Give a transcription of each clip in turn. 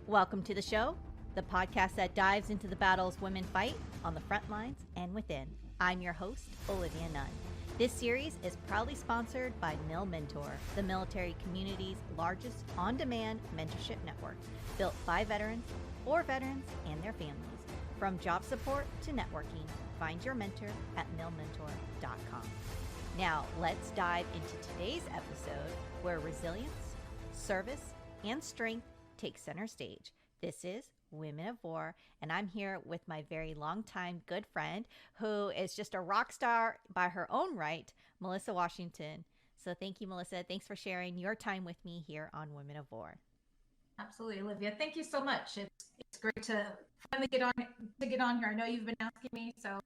Welcome to the show, the podcast that dives into the battles women fight on the front lines and within. I'm your host, Olivia Nunn. This series is proudly sponsored by Mil Mentor, the military community's largest on-demand mentorship network, built by veterans or veterans and their families. From job support to networking, find your mentor at milmentor.com. Now, let's dive into today's episode where resilience, service, and strength take center stage. This is Women of War, and I'm here with my very longtime good friend who is just a rock star by her own right, Melissa Washington. So thank you, Melissa. Thanks for sharing your time with me here on Women of War. Absolutely, Olivia. Thank you so much. It's great to finally get on here. I know you've been asking me, so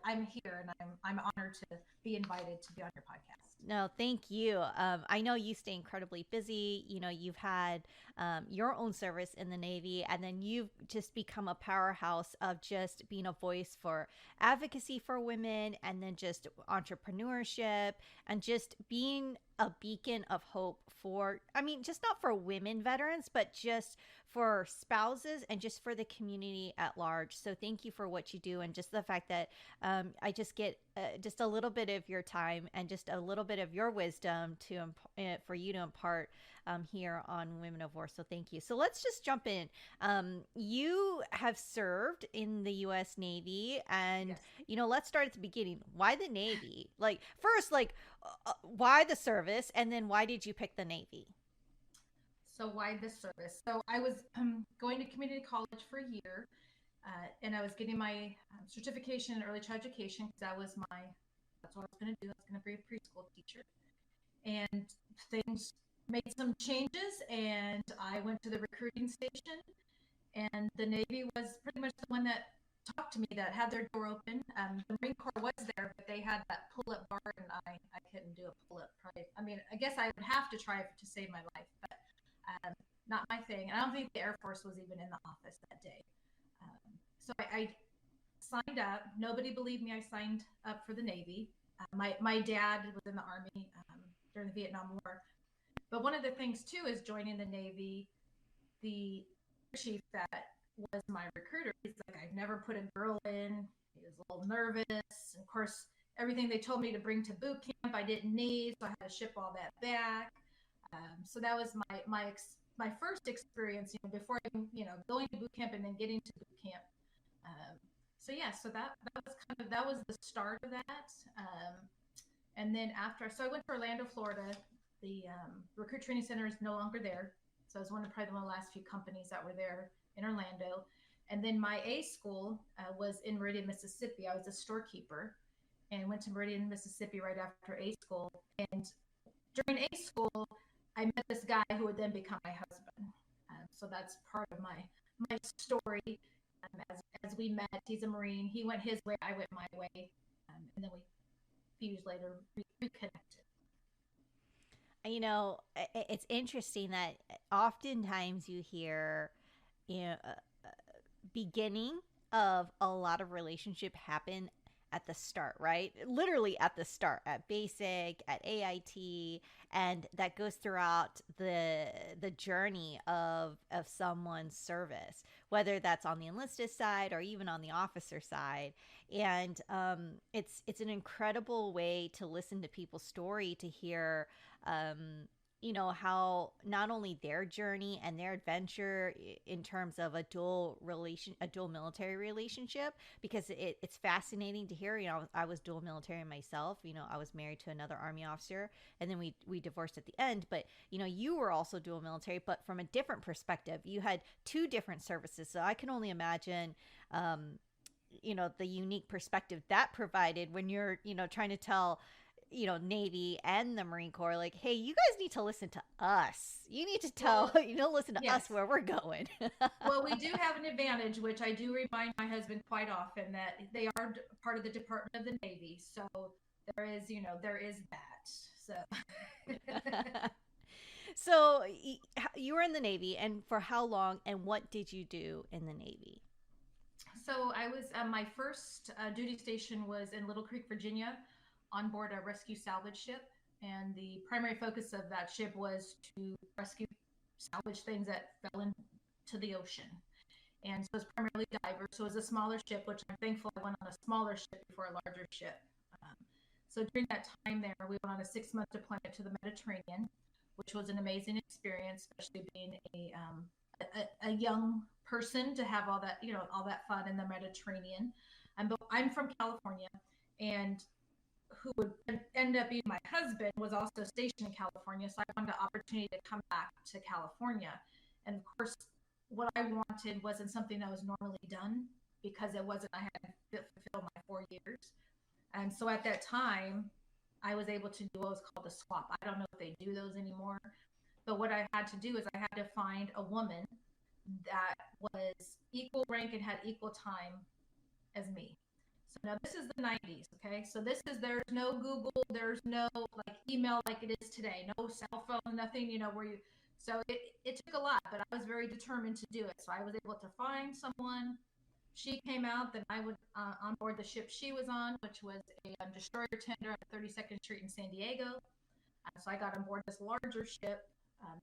I'm here, and I'm honored to be invited to be on your podcast. No, thank you. I know you stay incredibly busy. You know, you've had your own service in the Navy, and then you've just become a powerhouse of just being a voice for advocacy for women, and then just entrepreneurship, and just being a beacon of hope for, just not for women veterans, but just for spouses and just for the community at large. So thank you for what you do, and just the fact that I just get just a little bit of your time and just a little bit of your wisdom for you to impart here on Women of War. So thank you. So let's just jump in. You have served in the U.S. Navy, and yes. Let's start at the beginning. Why the Navy? First, why the service, and then why did you pick the Navy? So why this service? So I was going to community college for a year, and I was getting my certification in early child education because that's what I was going to do. I was going to be a preschool teacher, and things made some changes, and I went to the recruiting station, and the Navy was pretty much the one that talked to me, that had their door open. The Marine Corps was there, but they had that pull-up bar, and I couldn't do a pull-up. I guess I would have to try to save my life, but not my thing. And I don't think the Air Force was even in the office that day. So I signed up. Nobody believed me. I signed up for the Navy. My dad was in the Army during the Vietnam War. But one of the things, too, is joining the Navy, the chief that was my recruiter, he's like, I've never put a girl in. He was a little nervous. And of course, everything they told me to bring to boot camp, I didn't need, so I had to ship all that back. So that was my first experience, before going to boot camp and then getting to boot camp. So that was the start of that. And then so I went to Orlando, Florida. The recruit training center is no longer there. So I was probably one of the last few companies that were there in Orlando. And then my A school was in Meridian, Mississippi. I was a storekeeper and went to Meridian, Mississippi right after A school. And during A school, I met this guy who would then become my husband. So that's part of my story. As we met, he's a Marine. He went his way, I went my way. And then we, a few years later, reconnected. It's interesting that oftentimes you hear, beginning of a lot of relationship happen at the start, right? Literally at the start, at basic, at AIT, and that goes throughout the journey of someone's service, whether that's on the enlisted side or even on the officer side. And it's an incredible way to listen to people's story, to hear how not only their journey and their adventure in terms of a dual military relationship, because it's fascinating to hear. I was dual military myself. I was married to another Army officer, and then we divorced at the end. But you were also dual military, but from a different perspective. You had two different services, so I can only imagine the unique perspective that provided when you're trying to tell Navy and the Marine Corps, like, hey, you guys need to listen to us. You need to listen to us where we're going. Well, we do have an advantage, which I do remind my husband quite often, that they are part of the Department of the Navy. So there is that. So. So you were in the Navy, and for how long, and what did you do in the Navy? So I was, my first duty station was in Little Creek, Virginia, on board a rescue salvage ship. And the primary focus of that ship was to rescue salvage things that fell in to the ocean. And so it's primarily divers. So it was a smaller ship, which I'm thankful I went on a smaller ship before a larger ship. So during that time there, we went on a 6-month deployment to the Mediterranean, which was an amazing experience, especially being a young person to have all that, all that fun in the Mediterranean. But I'm from California, and who would end up being my husband was also stationed in California. So I wanted the opportunity to come back to California. And of course, what I wanted wasn't something that was normally done, because it wasn't, I hadn't fulfilled my 4 years. And so at that time, I was able to do what was called a swap. I don't know if they do those anymore, but what I had to do is I had to find a woman that was equal rank and had equal time as me. So now this is the 90s, okay? So there's no Google, there's no like email like it is today, no cell phone, nothing, so it took a lot, but I was very determined to do it. So I was able to find someone. She came out, then I would on board the ship she was on, which was a destroyer tender at 32nd Street in San Diego. So I got on board this larger ship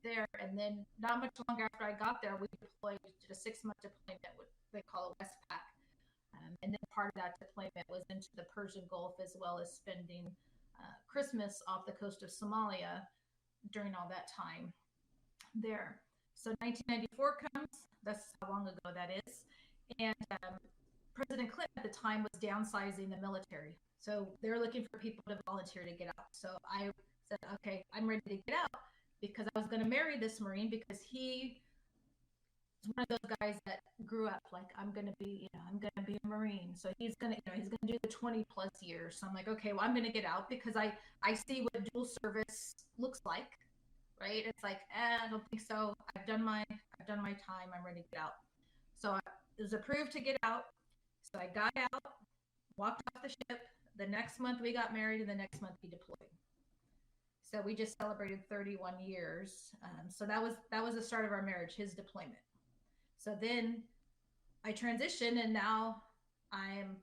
there, and then not much longer after I got there, we deployed to a 6-month deployment, what they call a Westpac. And then part of that deployment was into the Persian Gulf, as well as spending Christmas off the coast of Somalia during all that time there. So 1994 comes, that's how long ago that is. And President Clinton at the time was downsizing the military. So they're looking for people to volunteer to get out. So I said, okay, I'm ready to get out, because I was going to marry this Marine, because he was one of those guys that grew up like, I'm going to be a Marine. So he's going to do the 20 plus years. So I'm like, okay, well, I'm going to get out, because I see what dual service looks like, right? It's like, I don't think so. I've done my time. I'm ready to get out. So I was approved to get out. So I got out, walked off the ship. The next month we got married, and the next month we deployed. So we just celebrated 31 years. So that was the start of our marriage, his deployment. So then I transitioned, and now I'm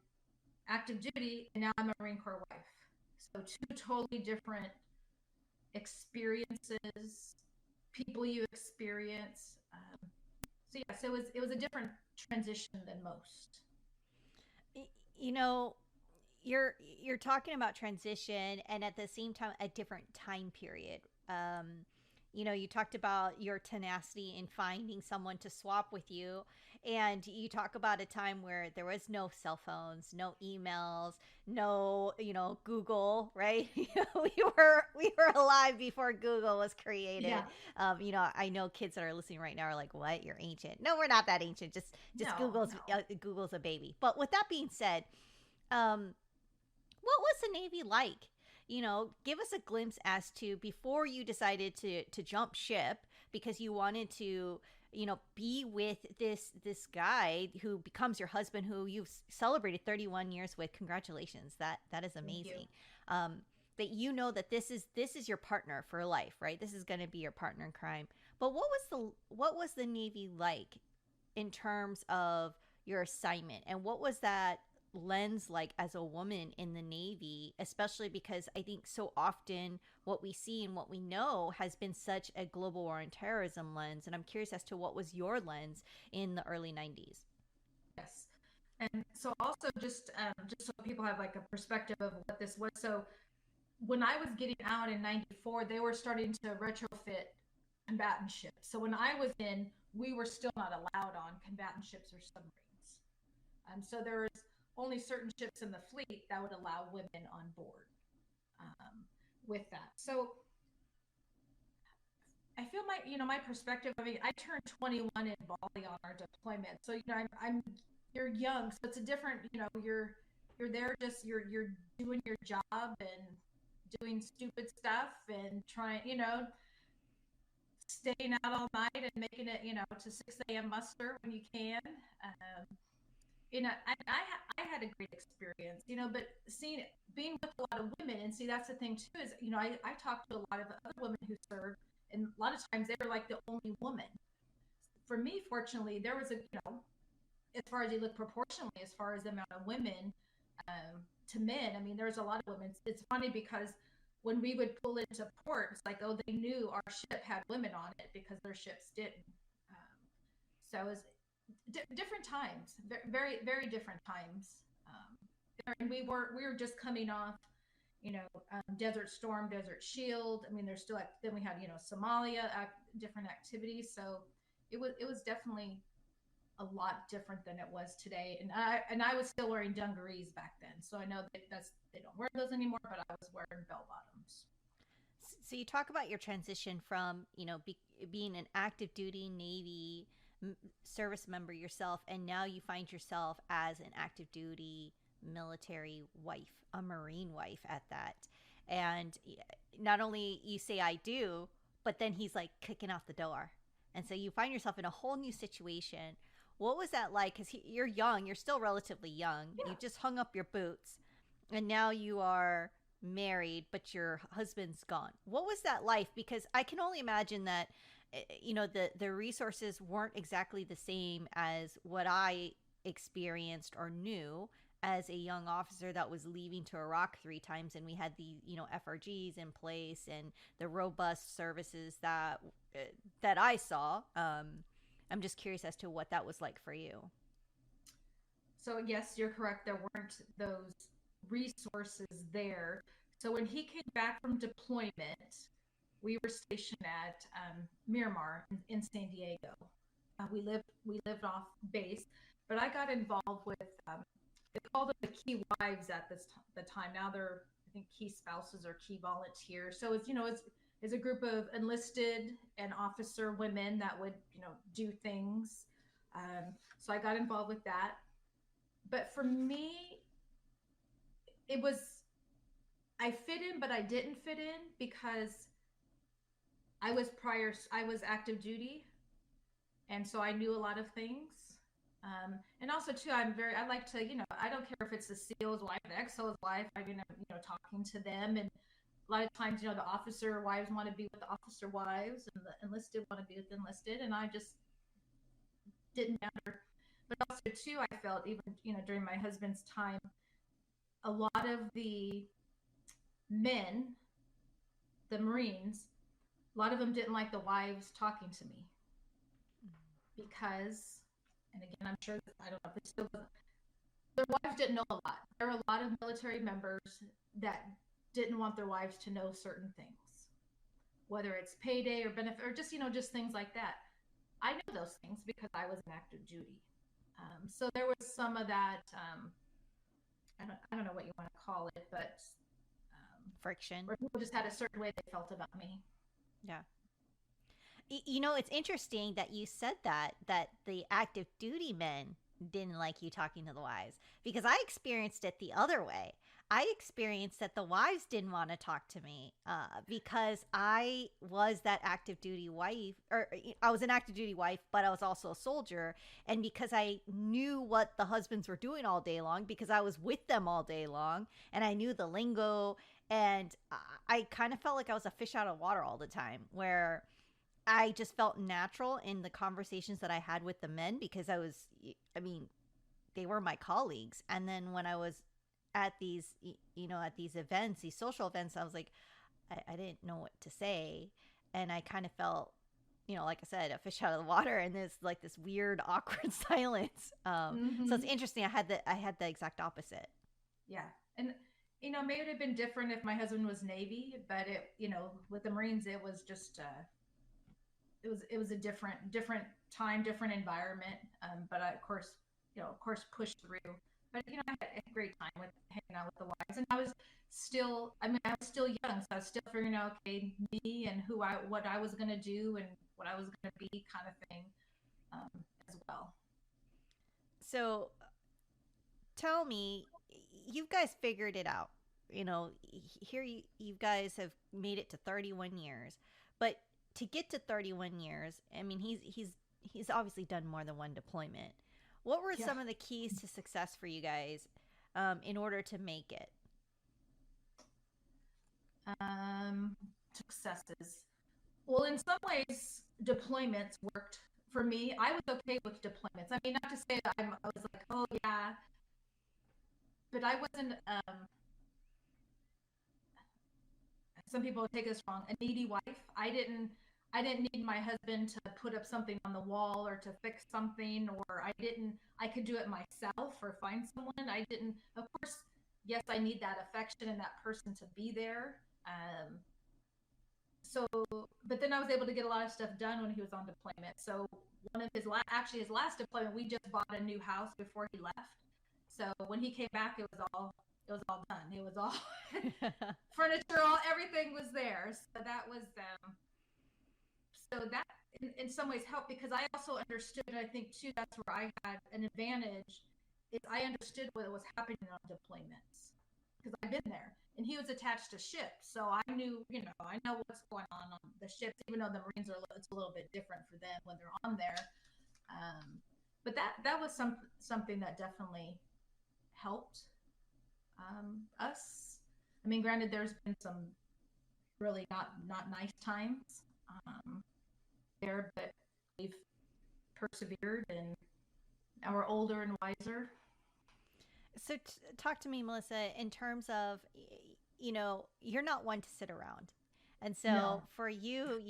active duty, and now I'm a Marine Corps wife. So 2 totally different experiences, people you experience. So yeah, so it was a different transition than most. You're talking about transition, and at the same time a different time period. You talked about your tenacity in finding someone to swap with you, and you talk about a time where there was no cell phones, no emails, no Google, right? we were alive before Google was created. Yeah. I know kids that are listening right now are like, what, you're ancient? No, we're not that ancient. Just No. Google's a baby. But with that being said, what was the Navy like? Give us a glimpse as to before you decided to jump ship because you wanted to, be with this guy who becomes your husband, who you've celebrated 31 years with. Congratulations. That is amazing. That this is your partner for life, right? This is going to be your partner in crime. But what was the Navy like in terms of your assignment, and what was that lens like as a woman in the Navy, especially because I think so often what we see and what we know has been such a global war on terrorism lens, and I'm curious as to what was your lens in the early 90s. Yes. And so also just so people have like a perspective of what this was. So when I was getting out in 94, they were starting to retrofit combatant ships. So when I was in, we were still not allowed on combatant ships or submarines. So there was only certain ships in the fleet that would allow women on board with that. So I feel my perspective. I mean, I turned 21 in Bali on our deployment. So you're young, so it's a different. You're there, just you're doing your job and doing stupid stuff and trying, staying out all night and making it, to 6 a.m. muster when you can. I had a great experience, but being with a lot of women, and see, that's the thing too, is, I talked to a lot of other women who served, and a lot of times they were like the only woman. For me, fortunately, there was as far as you look proportionally, as far as the amount of women to men, I mean, there's a lot of women. It's funny because when we would pull into port, it's like, oh, they knew our ship had women on it because their ships didn't. So it was different times, very, very different times. And we were just coming off, Desert Storm, Desert Shield. I mean, there's still, then we had, Somalia, different activities. So it was definitely a lot different than it was today. And I was still wearing dungarees back then. So I know they don't wear those anymore, but I was wearing bell bottoms. So you talk about your transition from, being an active duty Navy service member yourself, and now you find yourself as an active duty military wife, a Marine wife at that. And not only you say I do, but then he's like kicking out the door. And so you find yourself in a whole new situation. What was that like? Because you're young, you're still relatively young. Yeah. You just hung up your boots, and now you are married, but your husband's gone. What was that life? Because I can only imagine that the resources weren't exactly the same as what I experienced or knew as a young officer that was leaving to Iraq 3 times, and we had the FRGs in place and the robust services that I saw. I'm just curious as to what that was like for you. So yes, you're correct. There weren't those resources there. So when he came back from deployment, we were stationed at Miramar in San Diego. We lived off base, but I got involved with they called them the key wives at the time. Now they're, I think, key spouses or key volunteers. So it's a group of enlisted and officer women that would do things. So I got involved with that. But for me, it was, I fit in, but I didn't fit in because I was active duty, and so I knew a lot of things. And also too, I like to, I don't care if it's the SEAL's wife, the XO's wife. Talking to them, and a lot of times, the officer wives want to be with the officer wives, and the enlisted want to be with the enlisted, and I just didn't matter. But also too, I felt even, during my husband's time, a lot of the men, the Marines, a lot of them didn't like the wives talking to me because, and again, I'm sure, I don't know if they still, their wives didn't know a lot. There were a lot of military members that didn't want their wives to know certain things, whether it's payday or benefit or just things like that. I know those things because I was in active duty. So there was some of that. I don't know what you want to call it, but Friction. where people just had a certain way they felt about me. Yeah. It's interesting that you said that the active duty men didn't like you talking to the wives, because I experienced it the other way. I experienced that the wives didn't want to talk to me because I was that active duty wife, or I was an active duty wife, but I was also a soldier. And because I knew what the husbands were doing all day long, because I was with them all day long, and I knew the lingo, and I kind of felt like I was a fish out of water all the time, where I just felt natural in the conversations that I had with the men, because I mean, they were my colleagues. And then when I was at these, at these events, these social events, I was like, I didn't know what to say. And I kind of felt, like I said, a fish out of the water, and there's like this weird, awkward silence. So it's interesting. I had the exact opposite. Yeah. And, maybe it would have been different if my husband was Navy, but with the Marines, it was just, it was a different time, different environment. But I, of course, pushed through. But I had a great time with hanging out with the wives, and I was still young, so I was still figuring out, okay, me and what I was gonna do and what I was gonna be, kind of thing, as well. So tell me, you guys figured it out. Here you guys have made it to 31 years, but to get to 31 years, I mean, he's obviously done more than one deployment. What were some of the keys to success for you guys in order to make it? Successes. Well, in some ways, deployments worked for me. I was okay with deployments. I mean, not to say that I was like, oh yeah, but I wasn't. Some people would take this wrong. A needy wife. I didn't. I didn't need my husband to put up something on the wall or to fix something, or I could do it myself or find someone. I didn't, of course, yes, I need that affection and that person to be there. So, but then I was able to get a lot of stuff done when he was on deployment. So one of actually his last deployment, we just bought a new house before he left. So when he came back, it was all done. It was all furniture, everything was there. So that was so that in some ways helped because I also understood. I think too that's where I had an advantage. Is I understood what was happening on deployments because I've been there, and he was attached to ships, so I knew, I know what's going on the ships. Even though the Marines it's a little bit different for them when they're on there. But that was something that definitely helped us. I mean, granted, there's been some really not nice times there, but we've persevered and now we're older and wiser. So talk to me, Melissa, in terms of, you're not one to sit around. And so No. for you,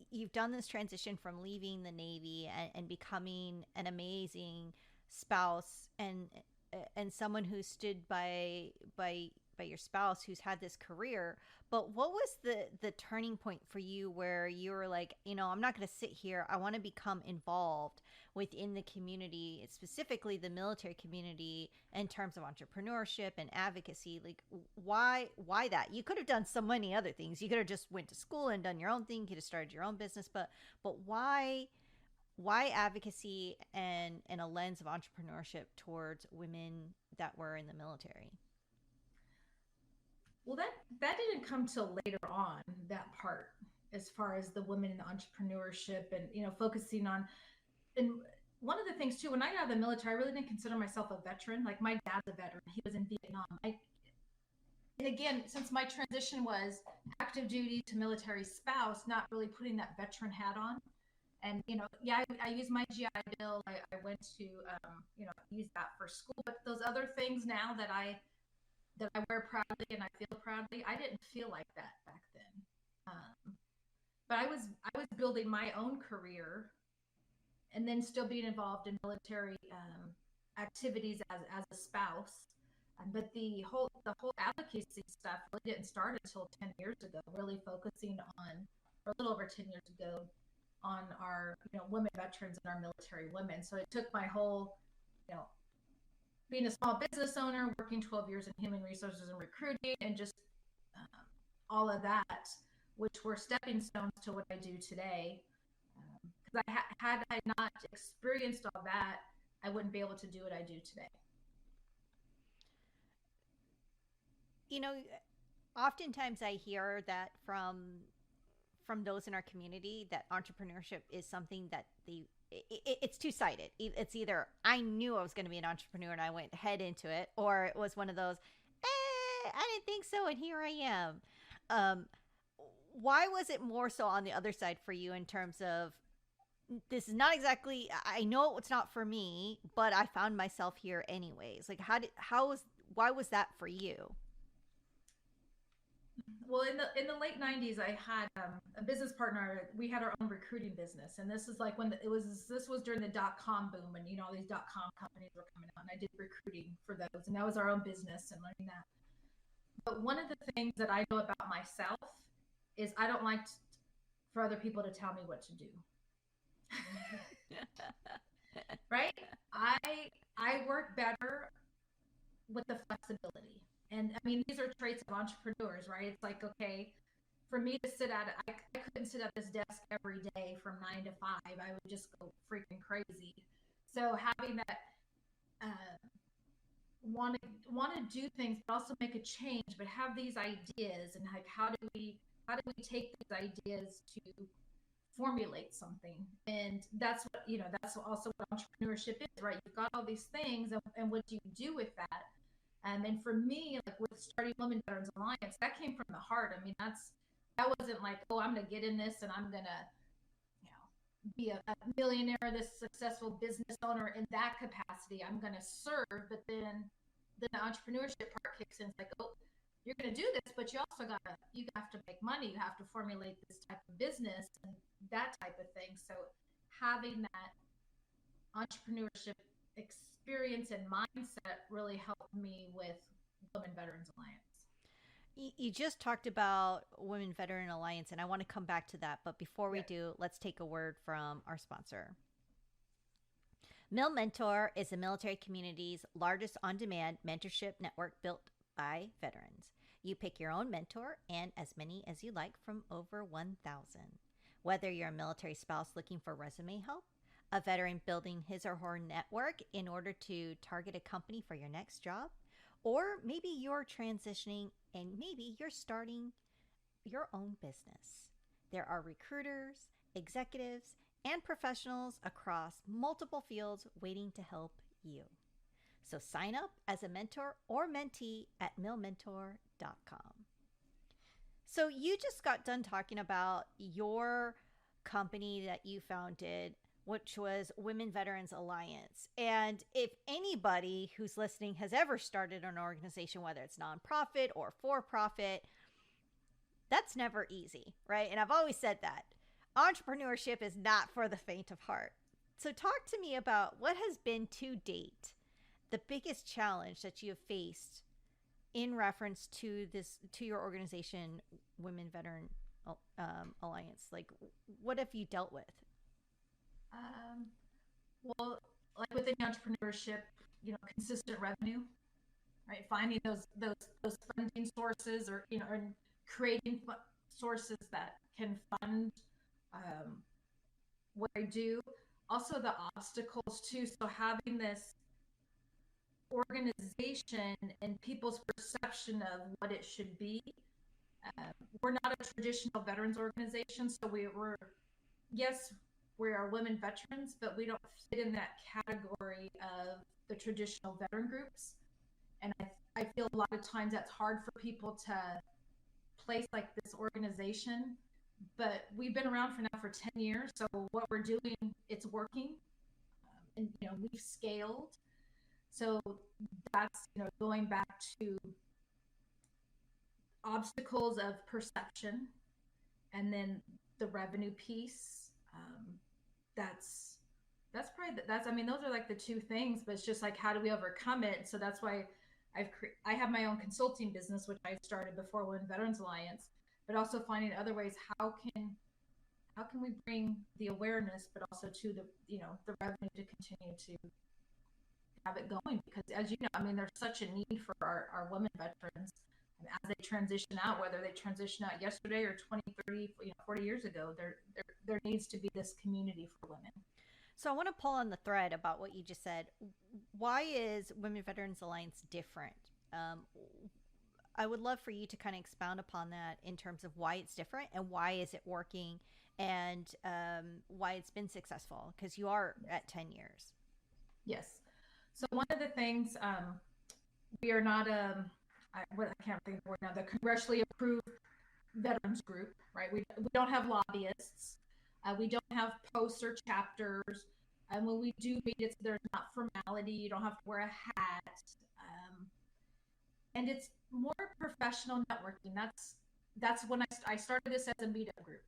you've done this transition from leaving the Navy and becoming an amazing spouse and someone who stood by your spouse who's had this career. But what was the turning point for you where you were like, I'm not going to sit here. I want to become involved within the community, specifically the military community, in terms of entrepreneurship and advocacy. Like, why that? You could have done so many other things. You could have just went to school and done your own thing. You could have started your own business. But why advocacy and a lens of entrepreneurship towards women that were in the military? Well, that didn't come till later on, that part, as far as the women in entrepreneurship and focusing on. And one of the things too, when I got out of the military, I really didn't consider myself a veteran. Like my dad's a veteran; he was in Vietnam. And again, since my transition was active duty to military spouse, not really putting that veteran hat on. And yeah, I used my GI Bill. I went to use that for school. But those other things now that I wear proudly and I feel proudly, I didn't feel like that back then. But I was building my own career and then still being involved in military activities as a spouse. But the whole advocacy stuff really didn't start until 10 years ago. Really focusing on, or a little over 10 years ago, on our women veterans and our military women. So it took my whole you know being a small business owner, working 12 years in human resources and recruiting, and just all of that, which were stepping stones to what I do today. Because had I not experienced all that, I wouldn't be able to do what I do today. You know, Oftentimes I hear that from those in our community that entrepreneurship is something that it's two-sided. It's either I knew I was going to be an entrepreneur and I went head into it, or it was one of those, I didn't think so, and here I am. Um, why was it more so on the other side for you in terms of this is not exactly, I know it's not for me, but I found myself here anyways. Like why was that for you? Well, in the late '90s, I had a business partner. We had our own recruiting business, and this is like when this was during the .com boom, and all these .com companies were coming out, and I did recruiting for those, and that was our own business and learning that. But one of the things that I know about myself is I don't like for other people to tell me what to do. Right? I work better with the flexibility. And I mean, these are traits of entrepreneurs, right? It's like, okay, for me to I couldn't sit at this desk every day from 9 to 5. I would just go freaking crazy. So having that want to do things, but also make a change, but have these ideas, and like, how do we take these ideas to formulate something? And that's what that's also what entrepreneurship is, right? You've got all these things, and what do you do with that? And for me, like with starting Women Veterans Alliance, that came from the heart. I mean, that wasn't like, oh, I'm gonna get in this and I'm gonna be a millionaire, this successful business owner in that capacity. I'm gonna serve. But then the entrepreneurship part kicks in. It's like, oh, you're going to do this, but you have to make money. You have to formulate this type of business and that type of thing. So having that entrepreneurship experience and mindset really helped me with Women Veterans Alliance. You just talked about Women Veteran Alliance, and I want to come back to that. But before we do, let's take a word from our sponsor. Mil Mentor is the military community's largest on-demand mentorship network built by veterans. You pick your own mentor and as many as you like from over 1,000. Whether you're a military spouse looking for resume help, a veteran building his or her network in order to target a company for your next job, or maybe you're transitioning and maybe you're starting your own business. There are recruiters, executives, and professionals across multiple fields waiting to help you. So sign up as a mentor or mentee at milmentor.com. So you just got done talking about your company that you founded, which was Women Veterans Alliance. And if anybody who's listening has ever started an organization, whether it's nonprofit or for profit, that's never easy, right? And I've always said that. Entrepreneurship is not for the faint of heart. So talk to me about what has been to date the biggest challenge that you have faced in reference to your organization, Women Veteran Alliance. Like, what have you dealt with? Well, like within entrepreneurship, consistent revenue, right? Finding those funding sources, or and creating sources that can fund what I do. Also, the obstacles too. So having this organization and people's perception of what it should be. We're not a traditional veterans organization, so we are women veterans, but we don't fit in that category of the traditional veteran groups. And I feel a lot of times that's hard for people to place like this organization. But we've been around for 10 years, so what we're doing, it's working, and we've scaled. So that's going back to obstacles of perception, and then the revenue piece. That's those are like the two things, but it's just like, how do we overcome it? So that's why I have my own consulting business, which I started before Women Veterans Alliance, but also finding other ways. How can we bring the awareness, but also to the revenue to continue to have it going? Because as you know, there's such a need for our women veterans as they transition out, whether they transition out yesterday or 20, 30, 40 years ago, there needs to be this community for women. So I want to pull on the thread about what you just said. Why is Women Veterans Alliance different? I would love for you to kind of expound upon that in terms of why it's different and why is it working, and why it's been successful, because you are at 10 years. Yes. So one of the things, we are not I can't think of the word now, the congressionally approved veterans group, right? We don't have lobbyists. We don't have posts or chapters. And when we do meet, there's not formality. You don't have to wear a hat. And it's more professional networking. That's when I started this as a meetup group.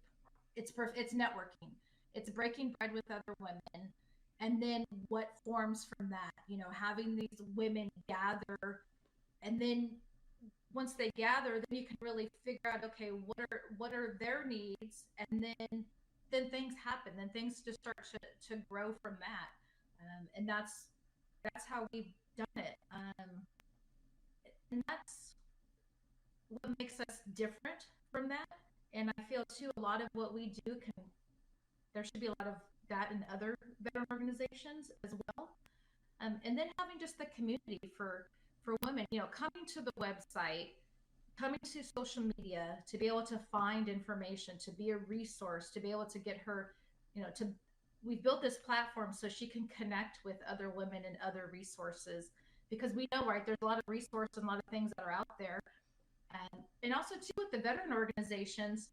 It's networking. It's breaking bread with other women. And then what forms from that, having these women gather, and then once they gather, then you can really figure out, okay, what are their needs, and then things happen. Then things just start to grow from that, and that's how we've done it. And that's what makes us different from that. And I feel too, a lot of what we do there should be a lot of that in other veteran organizations as well. And then having just the community for women, coming to the website, coming to social media, to be able to find information, to be a resource, to be able to get her, we've built this platform so she can connect with other women and other resources, because we know, right, there's a lot of resources and a lot of things that are out there. And also too, with the veteran organizations,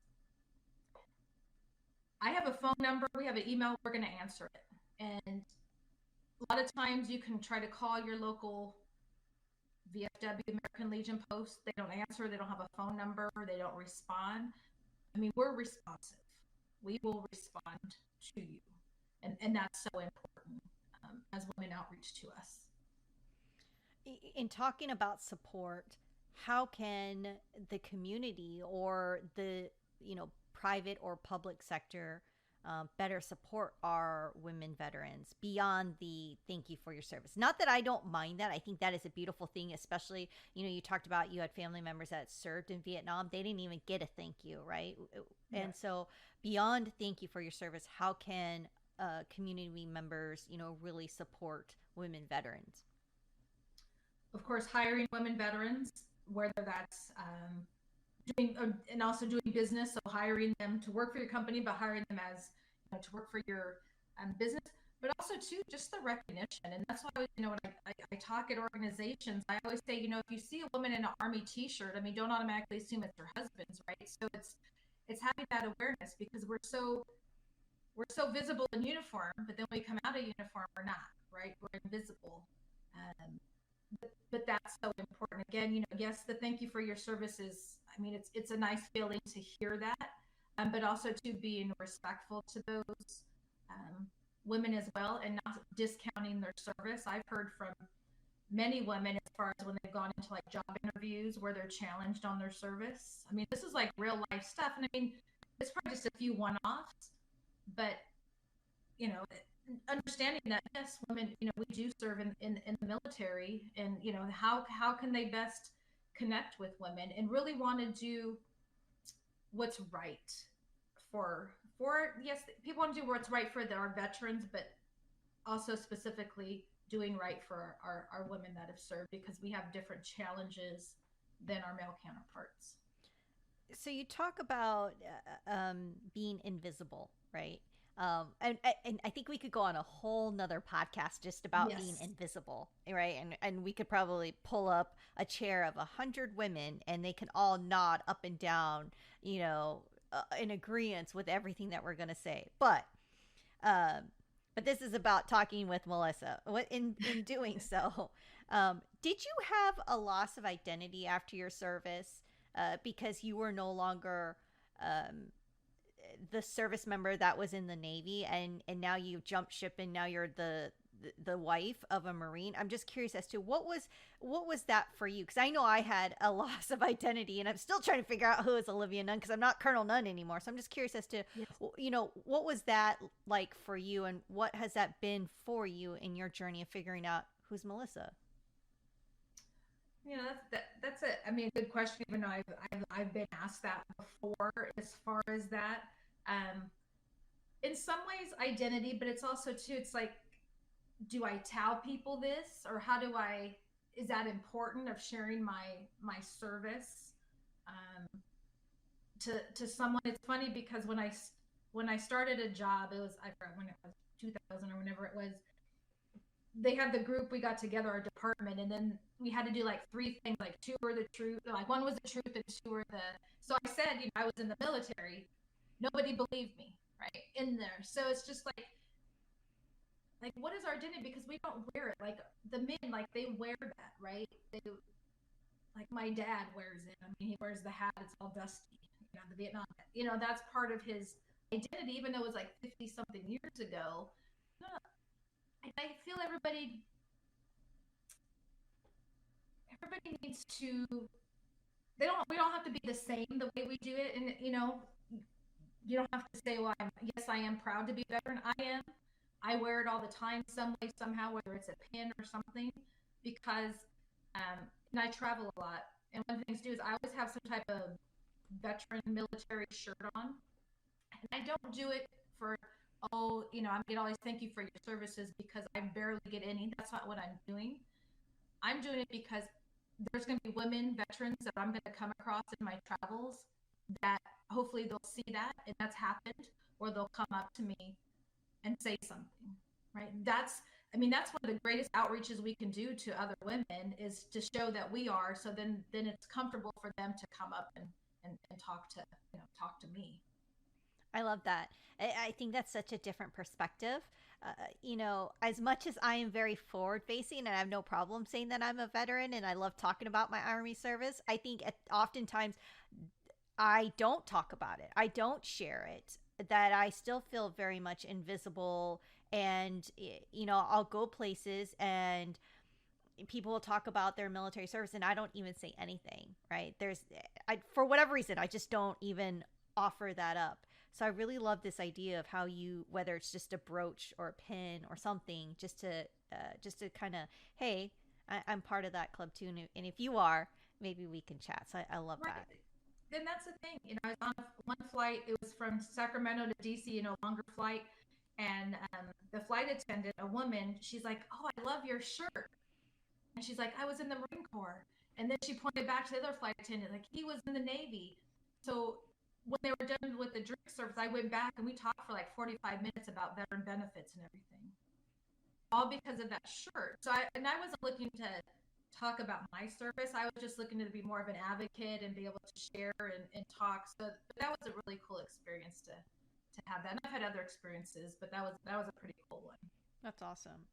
I have a phone number, we have an email, we're going to answer it. And a lot of times you can try to call your local VFW, American Legion post, they don't answer, they don't have a phone number, they don't respond. I mean, we're responsive. We will respond to you. And that's so important as women outreach to us. In talking about support, how can the community or the private or public sector better support our women veterans beyond the thank you for your service? Not that I don't mind that. I think that is a beautiful thing, especially, you talked about you had family members that served in Vietnam. They didn't even get a thank you, right? Yeah. And so beyond thank you for your service, how can community members, really support women veterans? Of course, hiring women veterans, whether that's doing and also doing business, so hiring them to work for your company, but hiring them as to work for your business, but also too just the recognition. And that's why when I talk at organizations, I always say if you see a woman in an Army T-shirt, I mean, don't automatically assume it's her husband's, right? So it's having that awareness, because we're so visible in uniform, but then when we come out of uniform, we're not, right? We're invisible. Um, but that's so important. Again, yes, the thank you for your services. I mean, it's a nice feeling to hear that, but also to being respectful to those women as well, and not discounting their service. I've heard from many women as far as when they've gone into like job interviews where they're challenged on their service. I mean, this is like real life stuff, and I mean, it's probably just a few one-offs, but understanding that yes, women, we do serve in the military, and how can they best connect with women and really want to do what's right for yes, people want to do what's right for our veterans, but also specifically doing right for our women that have served, because we have different challenges than our male counterparts. So you talk about being invisible, right? And I think we could go on a whole nother podcast just about being Yes. invisible, right? And we could probably pull up a chair of 100 women, and they can all nod up and down, in agreement with everything that we're gonna say. Um, but this is about talking with Melissa. What in doing so, did you have a loss of identity after your service because you were no longer um, the service member that was in the Navy, and now you've jumped ship and now you're the wife of a Marine? I'm just curious as to what was that for you, because I know I had a loss of identity, and I'm still trying to figure out who is Olivia Nunn, because I'm not Colonel Nunn anymore. So I'm just curious as to Yes. what was that like for you, and what has that been for you in your journey of figuring out who's Melissa? That's a, I mean, good question. Even though I've been asked that before, as far as that. Um, in some ways, identity, but it's also too. It's like, do I tell people this, or how do I? Is that important of sharing my service to someone? It's funny because when I started a job, it was, I forgot when it was, 2000 or whenever it was. They had the group, we got together, our department, and then we had to do like three things, like two were the truth, like one was the truth and two were the. So I said, I was in the military. Nobody believed me, right, in there. So it's just like what is our identity, because we don't wear it. Like the men, like they wear that, right? They, like my dad wears it. I mean, he wears the hat, it's all dusty, the Vietnam, that's part of his identity, even though it was like 50 something years ago. I feel everybody needs to. We don't have to be the same the way we do it, and you don't have to say, well, yes, I am proud to be a veteran. I wear it all the time, some way, somehow, whether it's a pin or something, because and I travel a lot, and one of the things to do is I always have some type of veteran military shirt on, and I don't do it for, I'm gonna always thank you for your services, because I barely get any. That's not what I'm doing. I'm doing it because there's going to be women veterans that I'm going to come across in my travels, that hopefully they'll see that, and that's happened, or they'll come up to me and say something, right? That's one of the greatest outreaches we can do to other women, is to show that we are, so then it's comfortable for them to come up and talk to me. I love that. I think that's such a different perspective as much as I am very forward facing and I have no problem saying that I'm a veteran and I love talking about my Army service, I think oftentimes I don't talk about it. I don't share it. That I still feel very much invisible. And, I'll go places and people will talk about their military service and I don't even say anything, right? For whatever reason, I just don't even offer that up. So I really love this idea of how you, whether it's just a brooch or a pin or something, just to kind of, hey, I'm part of that club too. And if you are, maybe we can chat. So I love Right. that. Then that's the thing. I was on one flight. It was from Sacramento to DC, longer flight. And the flight attendant, a woman, she's like, "Oh, I love your shirt." And she's like, "I was in the Marine Corps." And then she pointed back to the other flight attendant, like, "He was in the Navy." So when they were done with the drink service, I went back and we talked for like 45 minutes about veteran benefits and everything, all because of that shirt. So I wasn't looking to talk about my service. I was just looking to be more of an advocate and be able to share and talk. So that was a really cool experience to have that. And I've had other experiences, but that was a pretty cool one. That's awesome.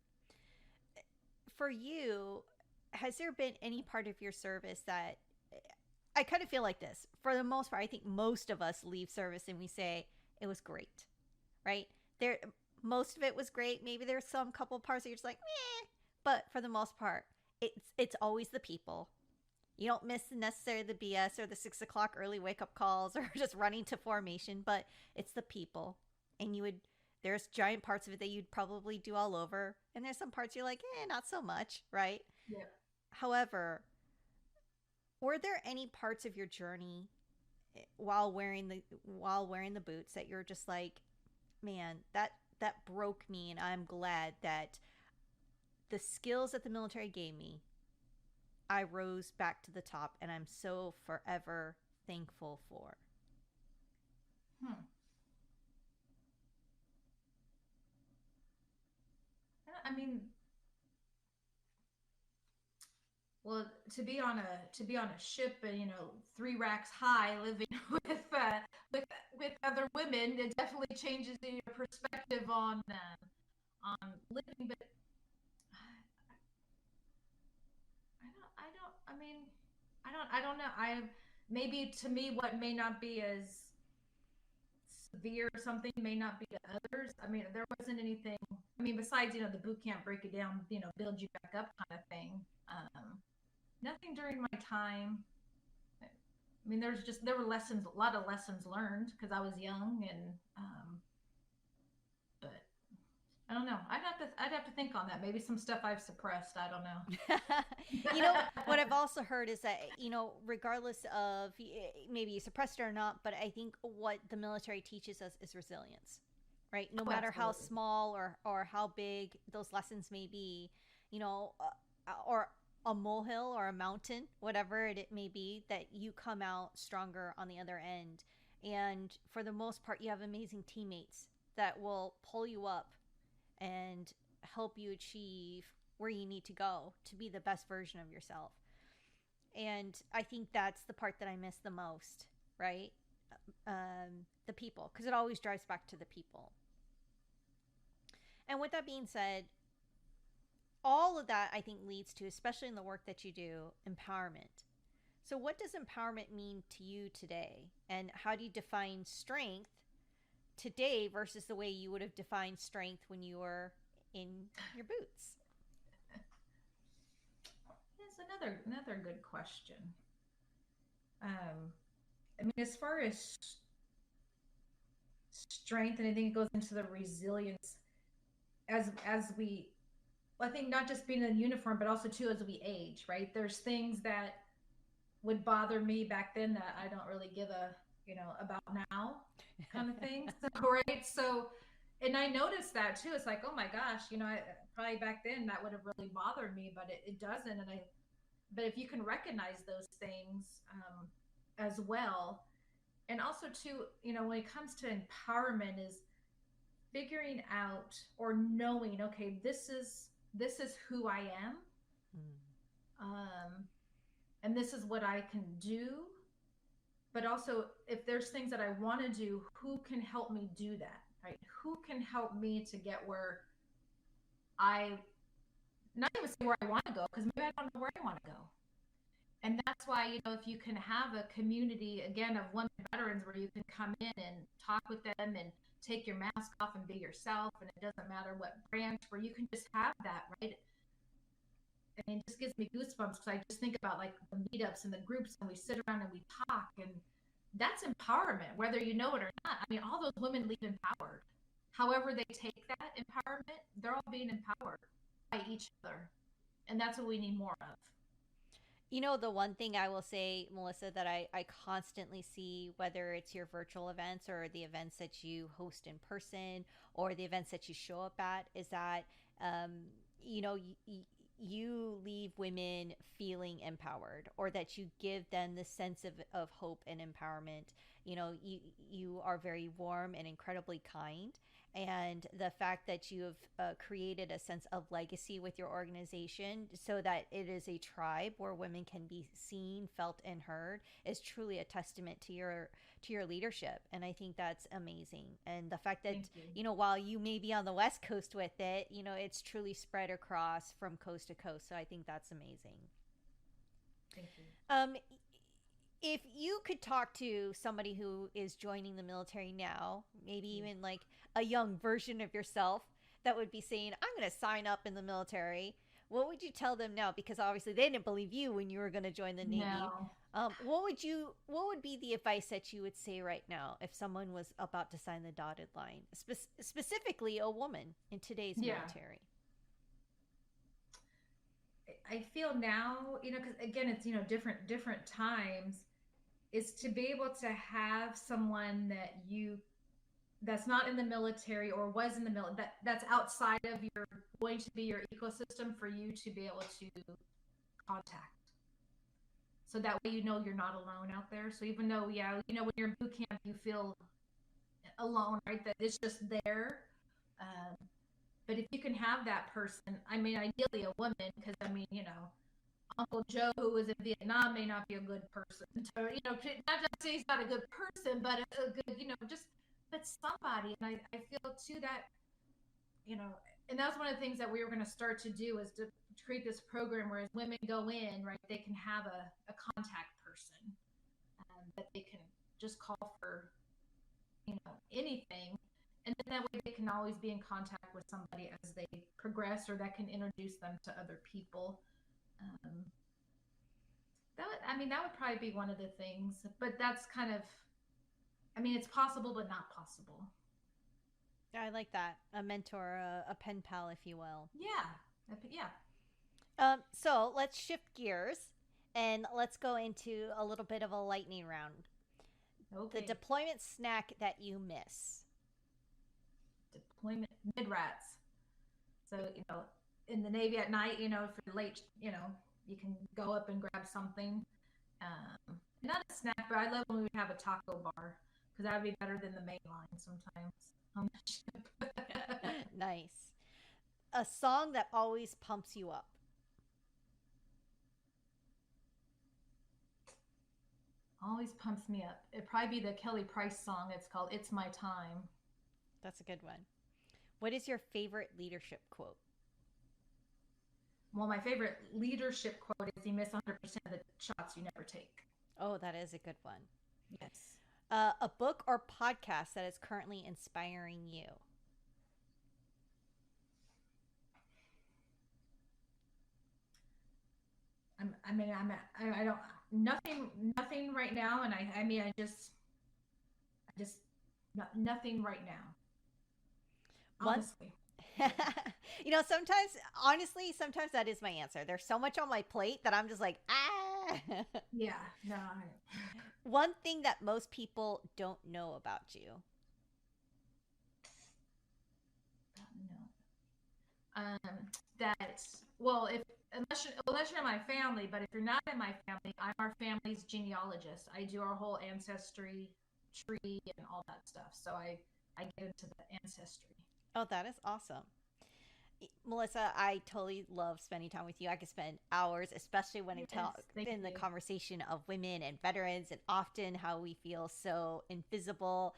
For you, has there been any part of your service that I kind of feel like this? For the most part, I think most of us leave service and we say it was great, right? Most of it was great. Maybe there's some couple parts that you're just like, meh. But for the most part, it's always the people. You don't miss necessarily the BS or the 6 o'clock early wake up calls or just running to formation, but it's the people. And there's giant parts of it that you'd probably do all over. And there's some parts you're like, not so much, right? Yeah. However, were there any parts of your journey while wearing the boots that you're just like, man, that broke me, and I'm glad that the skills that the military gave me, I rose back to the top, and I'm so forever thankful for? I mean, well, to be on a ship and 3 racks high, living with other women, it definitely changes your perspective on living. But I mean, I don't know. Maybe to me, what may not be as severe or something may not be to others. I mean, there wasn't anything. I mean, besides the boot camp, break it down, build you back up kind of thing. Nothing during my time. I mean, there were lessons, a lot of lessons learned because I was young, and but I don't know. I'd have to think on that. Maybe some stuff I've suppressed. I don't know. What I've also heard is that regardless of maybe you suppressed it or not, but I think what the military teaches us is resilience, right? No matter absolutely. how small or how big those lessons may be, or a molehill or a mountain, whatever it may be, that you come out stronger on the other end. And for the most part, you have amazing teammates that will pull you up and help you achieve where you need to go to be the best version of yourself. And I think that's the part that I miss the most, right? The people, because it always drives back to the people. And with that being said, all of that I think leads to, especially in the work that you do, empowerment. So what does empowerment mean to you today? And how do you define strength today versus the way you would have defined strength when you were in your boots? That's another good question. I mean, as far as strength, and I think it goes into the resilience as we, I think not just being in a uniform, but also too as we age, right? There's things that would bother me back then that I don't really give a about now, kind of thing. So, right, so. And I noticed that too. It's like, oh my gosh, probably back then that would have really bothered me, but it doesn't. But if you can recognize those things as well, and also too, when it comes to empowerment, is figuring out or knowing, okay, this is who I am, and this is what I can do. But also, if there's things that I want to do, who can help me do that? Right? Who can help me to get where I not even say where I want to go, because maybe I don't know where I want to go. And that's why, if you can have a community, again, of women veterans where you can come in and talk with them and take your mask off and be yourself, and it doesn't matter what branch, where you can just have that, right? I mean, it just gives me goosebumps because I just think about like the meetups and the groups, and we sit around and we talk, and that's empowerment, whether you know it or not. I mean, all those women leave empowered. However they take that empowerment, they're all being empowered by each other. And that's what we need more of. The one thing I will say, Melissa, that I constantly see, whether it's your virtual events or the events that you host in person or the events that you show up at, is that, um, you leave women feeling empowered, or that you give them the sense of hope and empowerment. You are very warm and incredibly kind. And the fact that you have created a sense of legacy with your organization so that it is a tribe where women can be seen, felt, and heard is truly a testament to your leadership. And I think that's amazing. And the fact that, while you may be on the West Coast with it, it's truly spread across from coast to coast. So I think that's amazing. Thank you. If you could talk to somebody who is joining the military now, maybe even like a young version of yourself that would be saying, I'm going to sign up in the military, what would you tell them now? Because obviously they didn't believe you when you were going to join the Navy. No. What would be the advice that you would say right now if someone was about to sign the dotted line, specifically a woman in today's military? I feel now, because again, it's, different times, is to be able to have someone that's not in the military or was in the military, that's outside of going to be your ecosystem, for you to be able to contact. So that way, you're not alone out there. So even though, when you're in boot camp, you feel alone, right? That it's just there. But if you can have that person, I mean, ideally a woman, because Uncle Joe, who was in Vietnam, may not be a good person. So, not to say he's not a good person, but a good, but somebody. And I feel too that, and that's one of the things that we were going to start to do, is to create this program where as women go in, right, they can have a contact person that they can just call for, anything. And then that way they can always be in contact with somebody as they progress, or that can introduce them to other people. That would probably be one of the things, but that's kind of, it's possible, but not possible. I like that. A mentor, a pen pal, if you will. Yeah. So let's shift gears and let's go into a little bit of a lightning round. Okay. The deployment snack that you miss. Deployment mid-rats. So, in the Navy at night, if you're late, you can go up and grab something. Not a snack, but I love when we would have a taco bar, because that would be better than the main line sometimes on the ship. Nice. A song that always pumps you up. Always pumps me up. It'd probably be the Kelly Price song. It's called It's My Time. That's a good one. What is your favorite leadership quote? Well, my favorite leadership quote is, you miss 100% of the shots you never take. Oh, that is a good one. Yes. A book or podcast that is currently inspiring you. Nothing right now. And I just, nothing right now. Honestly. Sometimes that is my answer. There's so much on my plate that I'm just like, Yeah, no. One thing that most people don't know about you. Unless you're in my family, but if you're not in my family, I'm our family's genealogist. I do our whole ancestry tree and all that stuff. So I get into the ancestry. Oh, that is awesome. Melissa, I totally love spending time with you. I could spend hours, especially when I Yes, talk thank in the you. conversation of women and veterans, and often how we feel so invisible.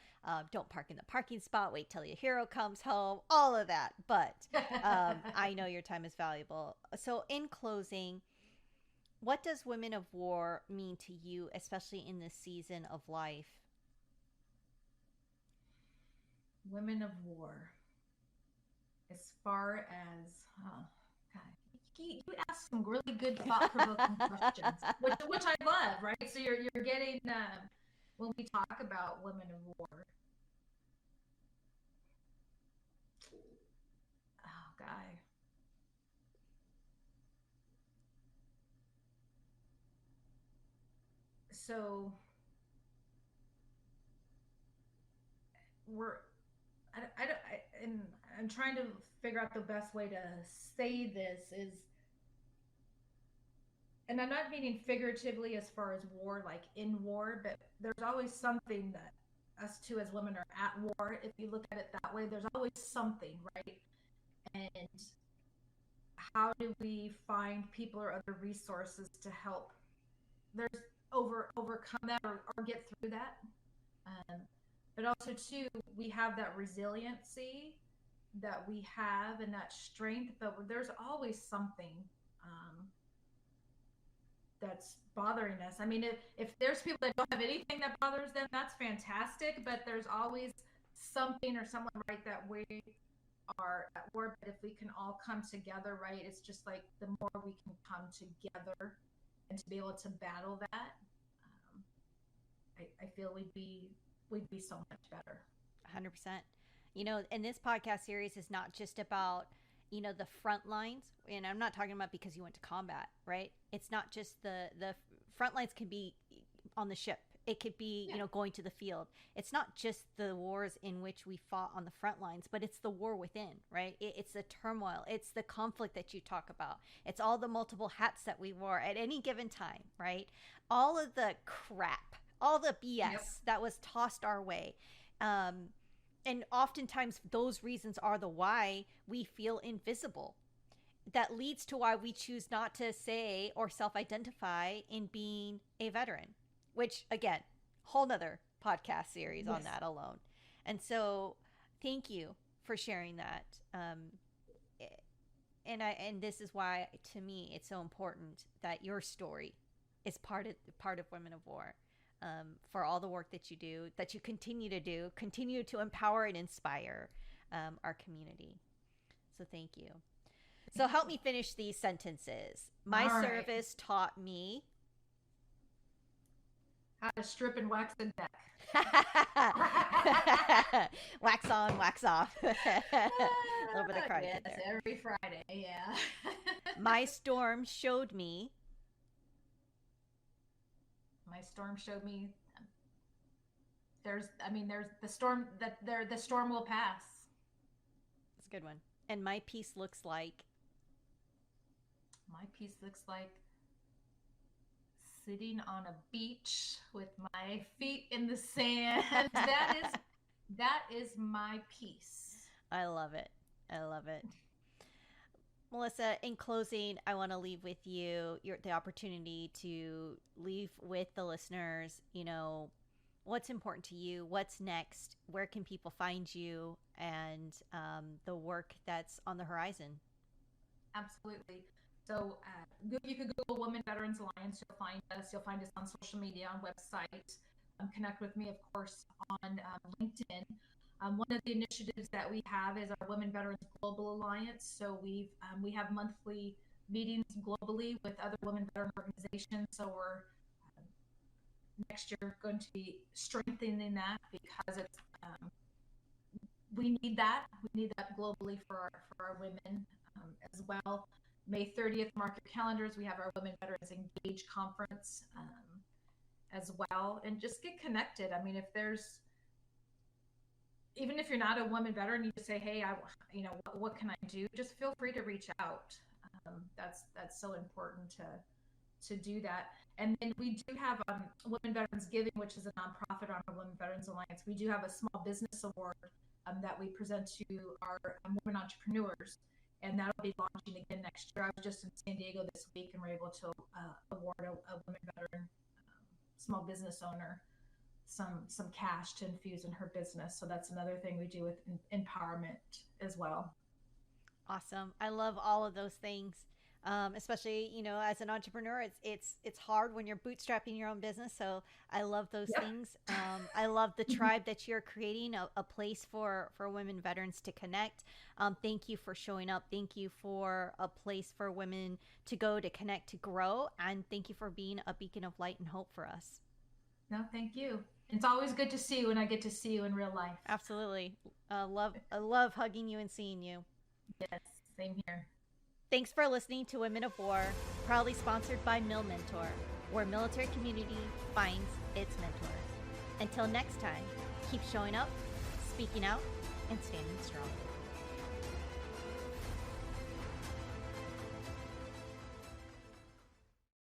Don't park in the parking spot, wait till your hero comes home, all of that. But I know your time is valuable. So, in closing, what does Women of War mean to you, especially in this season of life? Women of War. As far as, oh, God, you ask some really good thought-provoking questions, which I love, right? So you're getting when we talk about Women of War. Oh, God. So we're I don't and I'm trying to figure out the best way to say this is, and I'm not meaning figuratively as far as war, like in war, but there's always something that us two as women are at war. If you look at it that way, there's always something, right? And how do we find people or other resources to help there's overcome that, or get through that? Um, but also too, we have that resiliency that we have and that strength, but there's always something um, that's bothering us. I mean, if there's people that don't have anything that bothers them, that's fantastic. But there's always something or someone, right, that we are at war. But if we can all come together, right, it's just like the more we can come together and to be able to battle that, I feel we'd be so much better. 100%. And this podcast series is not just about, the front lines. And I'm not talking about because you went to combat, right? It's not just the front lines can be on the ship. It could be, Yeah. going to the field. It's not just the wars in which we fought on the front lines, but it's the war within, right? It's the turmoil. It's the conflict that you talk about. It's all the multiple hats that we wore at any given time, right? All of the crap, all the Yep. BS that was tossed our way. Um, and oftentimes those reasons are the why we feel invisible, that leads to why we choose not to say or self-identify in being a veteran, which again, whole nother podcast series on Yes. that alone. And so thank you for sharing that. And this is why, to me, it's so important that your story is part of Women of War. For all the work that you do, that you continue to empower and inspire our community. So thank you. So help me finish these sentences. My All right. service taught me How to strip and wax the neck. wax on, wax off. A little bit of karate Yes, there. every Friday. Yeah. My storm showed me. My storm showed me there's the storm that there the storm will pass. That's a good one. And my peace looks like. My piece looks like sitting on a beach with my feet in the sand. That is my piece. I love it. I love it. Melissa, in closing, I want to leave with you the opportunity to leave with the listeners, what's important to you, what's next, where can people find you, and the work that's on the horizon. Absolutely. So you could Google Women Veterans Alliance. You'll find us. You'll find us on social media, on website. Connect with me, of course, on LinkedIn. One of the initiatives that we have is our Women Veterans Global Alliance. So we have monthly meetings globally with other women veteran organizations. So we're next year going to be strengthening that because it's we need that. We need that globally for our women as well. May 30th, mark your calendars. We have our Women Veterans Engage conference as well, and just get connected. I mean, even if you're not a woman veteran, you just say, "Hey, what can I do?" Just feel free to reach out. That's so important to do that. And then we do have Women Veterans Giving, which is a nonprofit on our Women Veterans Alliance. We do have a small business award that we present to our women entrepreneurs. and that'll be launching again next year. I was just in San Diego this week, and we're able to award a women veteran small business owner some cash to infuse in her business. So that's another thing we do with empowerment as well. Awesome. I love all of those things. Especially, as an entrepreneur, it's hard when you're bootstrapping your own business. So I love those things. I love the tribe that you're creating, a place for women veterans to connect. Thank you for showing up. Thank you for a place for women to go, to connect, to grow. And thank you for being a beacon of light and hope for us. No, thank you. It's always good to see you when I get to see you in real life. Absolutely. I love hugging you and seeing you. Yes, same here. Thanks for listening to Women of War, proudly sponsored by Mill Mentor, where military community finds its mentors. Until next time, keep showing up, speaking out, and standing strong.